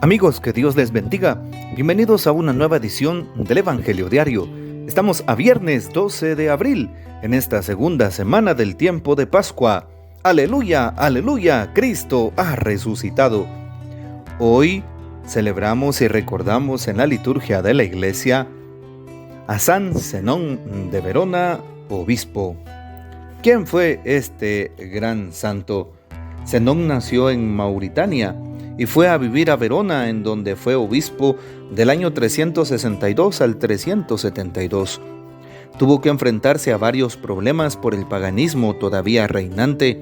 Amigos, que Dios les bendiga. Bienvenidos a una nueva edición del Evangelio Diario. Estamos a viernes 12 de abril, en esta segunda semana del tiempo de Pascua. ¡Aleluya, aleluya! Cristo ha resucitado. Hoy celebramos y recordamos en la liturgia de la Iglesia a San Zenón de Verona, obispo. ¿Quién fue este gran santo? Zenón nació en Mauritania y fue a vivir a Verona, en donde fue obispo del año 362 al 372. Tuvo que enfrentarse a varios problemas por el paganismo todavía reinante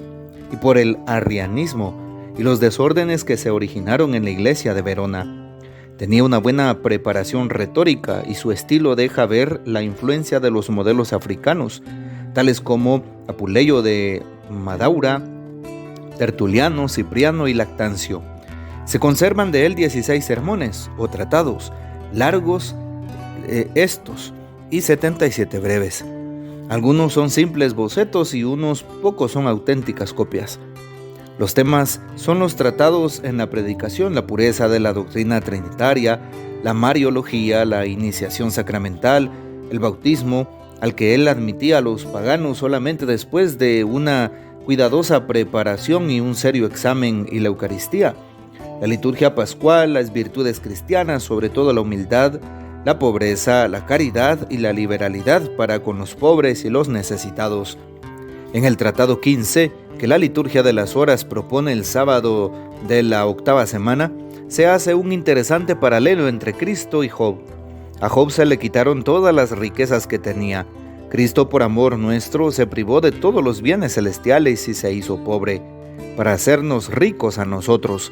y por el arrianismo y los desórdenes que se originaron en la iglesia de Verona. Tenía una buena preparación retórica y su estilo deja ver la influencia de los modelos africanos, tales como Apuleyo de Madaura, Tertuliano, Cipriano y Lactancio. Se conservan de él 16 sermones o tratados, largos estos, y 77 breves. Algunos son simples bocetos y unos pocos son auténticas copias. Los temas son los tratados en la predicación, la pureza de la doctrina trinitaria, la mariología, la iniciación sacramental, el bautismo, al que él admitía a los paganos solamente después de una cuidadosa preparación y un serio examen, y la Eucaristía, la liturgia pascual, las virtudes cristianas, sobre todo la humildad, la pobreza, la caridad y la liberalidad para con los pobres y los necesitados. En el Tratado 15, que la liturgia de las horas propone el sábado de la octava semana, se hace un interesante paralelo entre Cristo y Job. A Job se le quitaron todas las riquezas que tenía. Cristo, por amor nuestro, se privó de todos los bienes celestiales y se hizo pobre, para hacernos ricos a nosotros.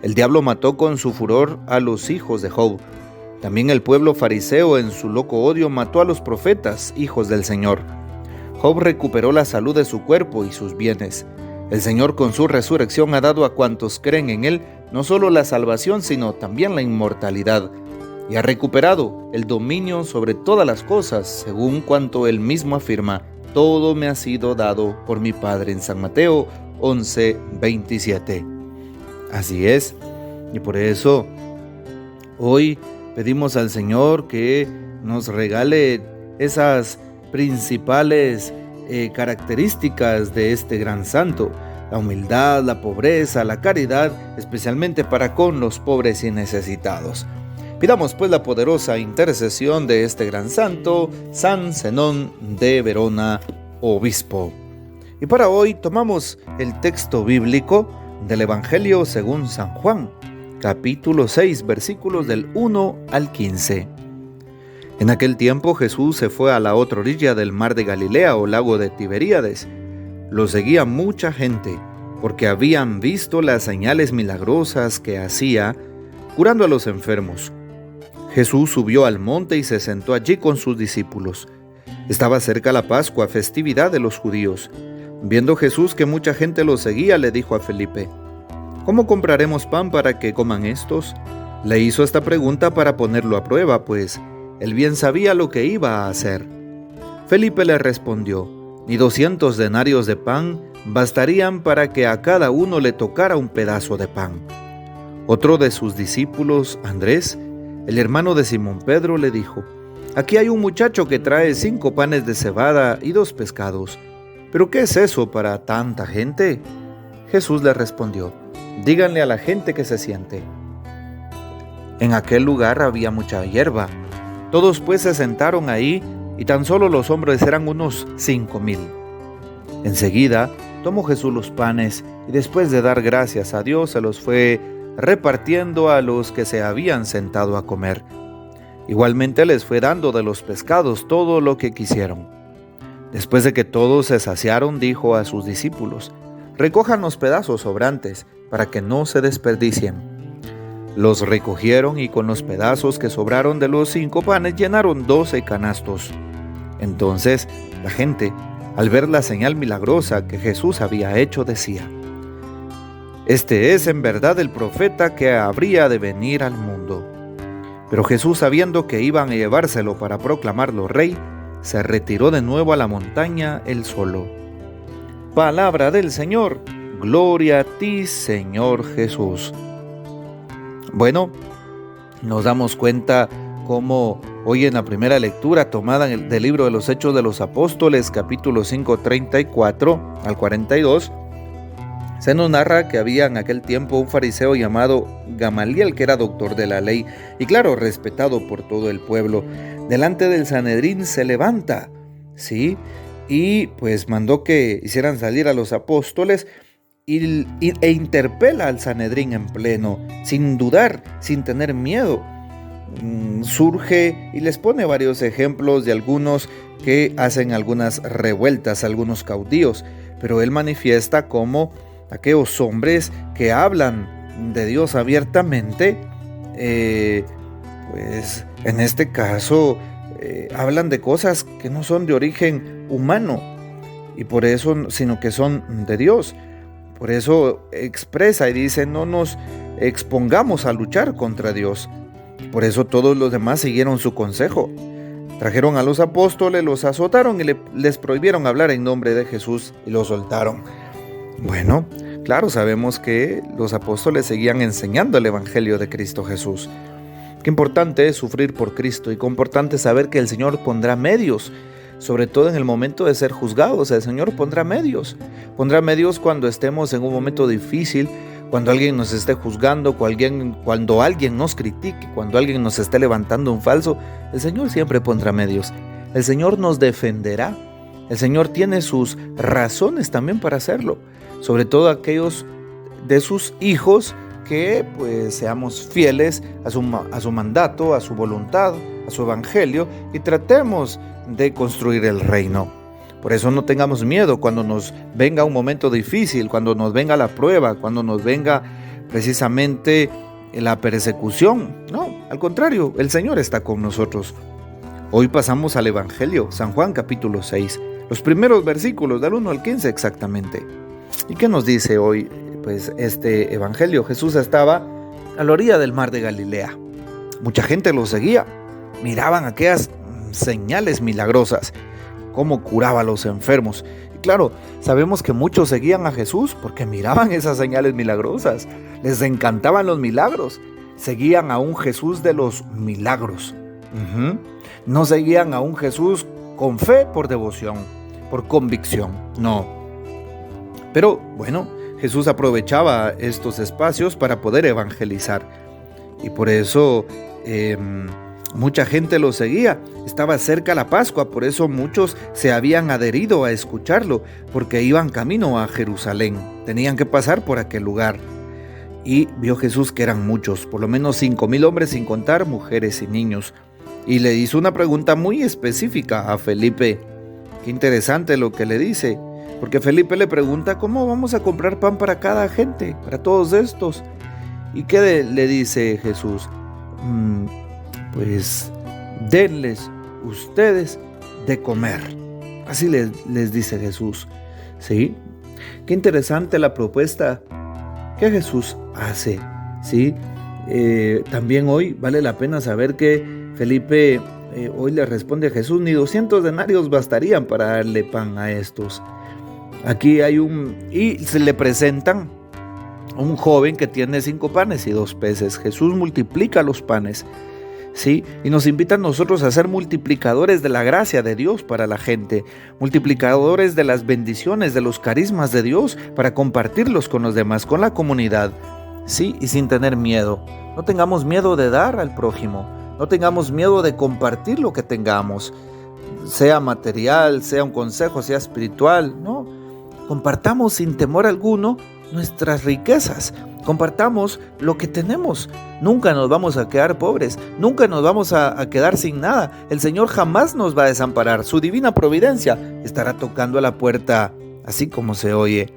El diablo mató con su furor a los hijos de Job. También el pueblo fariseo, en su loco odio, mató a los profetas, hijos del Señor. Job recuperó la salud de su cuerpo y sus bienes. El Señor, con su resurrección, ha dado a cuantos creen en Él no solo la salvación, sino también la inmortalidad, y ha recuperado el dominio sobre todas las cosas, según cuanto Él mismo afirma: todo me ha sido dado por mi Padre, en San Mateo 11:27. Así es, y por eso hoy pedimos al Señor que nos regale esas principales características de este gran santo: la humildad, la pobreza, la caridad, especialmente para con los pobres y necesitados. Pidamos pues la poderosa intercesión de este gran santo, San Zenón de Verona, obispo. Y para hoy tomamos el texto bíblico del Evangelio según San Juan, capítulo 6, versículos del 1 al 15. En aquel tiempo Jesús se fue a la otra orilla del mar de Galilea o lago de Tiberíades. Lo seguía mucha gente, porque habían visto las señales milagrosas que hacía, curando a los enfermos. Jesús subió al monte y se sentó allí con sus discípulos. Estaba cerca la Pascua, festividad de los judíos. Viendo Jesús que mucha gente lo seguía, le dijo a Felipe: ¿cómo compraremos pan para que coman estos? Le hizo esta pregunta para ponerlo a prueba, pues él bien sabía lo que iba a hacer. Felipe le respondió: ni 200 denarios de pan bastarían para que a cada uno le tocara un pedazo de pan. Otro de sus discípulos, Andrés, el hermano de Simón Pedro, le dijo: aquí hay un muchacho que trae 5 panes de cebada y 2 pescados. ¿Pero qué es eso para tanta gente? Jesús le respondió: díganle a la gente que se siente. En aquel lugar había mucha hierba. Todos pues se sentaron ahí, y tan solo los hombres eran unos 5,000. Enseguida tomó Jesús los panes, y después de dar gracias a Dios, se los fue repartiendo a los que se habían sentado a comer. Igualmente les fue dando de los pescados todo lo que quisieron. Después de que todos se saciaron, dijo a sus discípulos: recojan los pedazos sobrantes, para que no se desperdicien. Los recogieron, y con los pedazos que sobraron de los 5 panes llenaron 12 canastos. Entonces la gente, al ver la señal milagrosa que Jesús había hecho, decía: este es en verdad el profeta que habría de venir al mundo. Pero Jesús, sabiendo que iban a llevárselo para proclamarlo rey, se retiró de nuevo a la montaña él solo. Palabra del Señor. Gloria a ti, Señor Jesús. Bueno, nos damos cuenta cómo hoy en la primera lectura tomada del libro de los Hechos de los Apóstoles, capítulo 5, 34 al 42, se nos narra que había en aquel tiempo un fariseo llamado Gamaliel, que era doctor de la ley y claro, respetado por todo el pueblo. Delante del Sanedrín se levanta, ¿sí? Y pues mandó que hicieran salir a los apóstoles e interpela al Sanedrín en pleno, sin dudar, sin tener miedo. Surge y les pone varios ejemplos de algunos que hacen algunas revueltas, algunos caudillos, pero él manifiesta como aquellos hombres que hablan de Dios abiertamente, pues en este caso hablan de cosas que no son de origen humano y por eso, sino que son de Dios. Por eso expresa y dice: no nos expongamos a luchar contra Dios. Por eso todos los demás siguieron su consejo. Trajeron a los apóstoles, los azotaron y les prohibieron hablar en nombre de Jesús y los soltaron. Bueno, claro, sabemos que los apóstoles seguían enseñando el Evangelio de Cristo Jesús. Qué importante es sufrir por Cristo y qué importante saber que el Señor pondrá medios, sobre todo en el momento de ser juzgados. El Señor pondrá medios cuando estemos en un momento difícil, cuando alguien nos esté juzgando, cuando alguien nos critique, cuando alguien nos esté levantando un falso. El Señor siempre pondrá medios. El Señor nos defenderá. El Señor tiene sus razones también para hacerlo, sobre todo aquellos de sus hijos que pues seamos fieles a su mandato, a su voluntad, a su evangelio y tratemos de construir el reino. Por eso no tengamos miedo cuando nos venga un momento difícil, cuando nos venga la prueba, cuando nos venga precisamente la persecución. No, al contrario, el Señor está con nosotros. Hoy pasamos al Evangelio, San Juan capítulo 6, los primeros versículos del 1 al 15 exactamente. ¿Y qué nos dice hoy pues este Evangelio? Jesús estaba a la orilla del mar de Galilea. Mucha gente lo seguía, miraban aquellas señales milagrosas, cómo curaba a los enfermos. Y claro, sabemos que muchos seguían a Jesús porque miraban esas señales milagrosas, les encantaban los milagros, seguían a un Jesús de los milagros. No seguían a un Jesús con fe por devoción, por convicción, no. Pero bueno, Jesús aprovechaba estos espacios para poder evangelizar y por eso mucha gente lo seguía. Estaba cerca la Pascua, por eso muchos se habían adherido a escucharlo, porque iban camino a Jerusalén, tenían que pasar por aquel lugar. Y vio Jesús que eran muchos, por lo menos 5,000 hombres, sin contar mujeres y niños. Y le hizo una pregunta muy específica a Felipe. Qué interesante lo que le dice, porque Felipe le pregunta: ¿cómo vamos a comprar pan para cada gente, para todos estos? ¿Y qué le dice Jesús? Pues denles ustedes de comer. Así les dice Jesús. ¿Sí? Qué interesante la propuesta que Jesús hace. ¿Sí? También hoy vale la pena saber que Felipe hoy le responde a Jesús: ni 200 denarios bastarían para darle pan a estos. Aquí hay y se le presentan un joven que tiene 5 panes y 2 peces. Jesús multiplica los panes, ¿sí? Y nos invita a nosotros a ser multiplicadores de la gracia de Dios para la gente, multiplicadores de las bendiciones, de los carismas de Dios, para compartirlos con los demás, con la comunidad, ¿sí? Y sin tener miedo. No tengamos miedo de dar al prójimo, no tengamos miedo de compartir lo que tengamos, sea material, sea un consejo, sea espiritual, no. Compartamos sin temor alguno nuestras riquezas, compartamos lo que tenemos. Nunca nos vamos a quedar pobres, nunca nos vamos a quedar sin nada. El Señor jamás nos va a desamparar. Su divina providencia estará tocando a la puerta, así como se oye.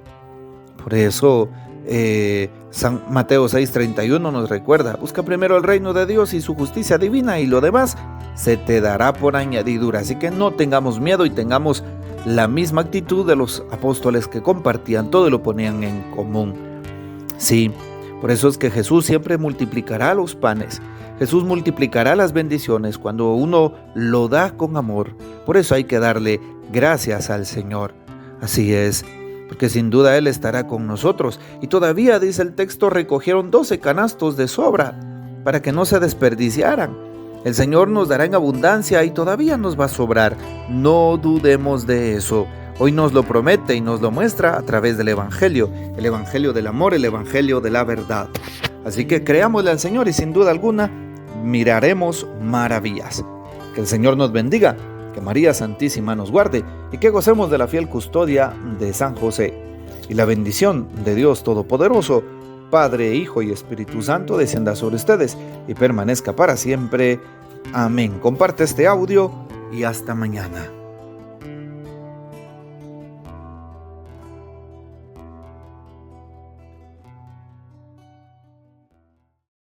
Por eso San Mateo 6:31 nos recuerda: busca primero el reino de Dios y su justicia divina, y lo demás se te dará por añadidura. Así que no tengamos miedo y tengamos la misma actitud de los apóstoles, que compartían todo y lo ponían en común. Sí, por eso es que Jesús siempre multiplicará los panes. Jesús multiplicará las bendiciones cuando uno lo da con amor. Por eso hay que darle gracias al Señor. Así es, porque sin duda Él estará con nosotros. Y todavía, dice el texto, recogieron 12 canastos de sobra. para que no se desperdiciaran. El Señor nos dará en abundancia y todavía nos va a sobrar. No dudemos de eso. Hoy nos lo promete y nos lo muestra a través del Evangelio, el Evangelio del amor, el Evangelio de la verdad. Así que creámosle al Señor y sin duda alguna miraremos maravillas. Que el Señor nos bendiga, que María Santísima nos guarde y que gocemos de la fiel custodia de San José. Y la bendición de Dios Todopoderoso, Padre, Hijo y Espíritu Santo, descienda sobre ustedes y permanezca para siempre. Amén. Comparte este audio y hasta mañana.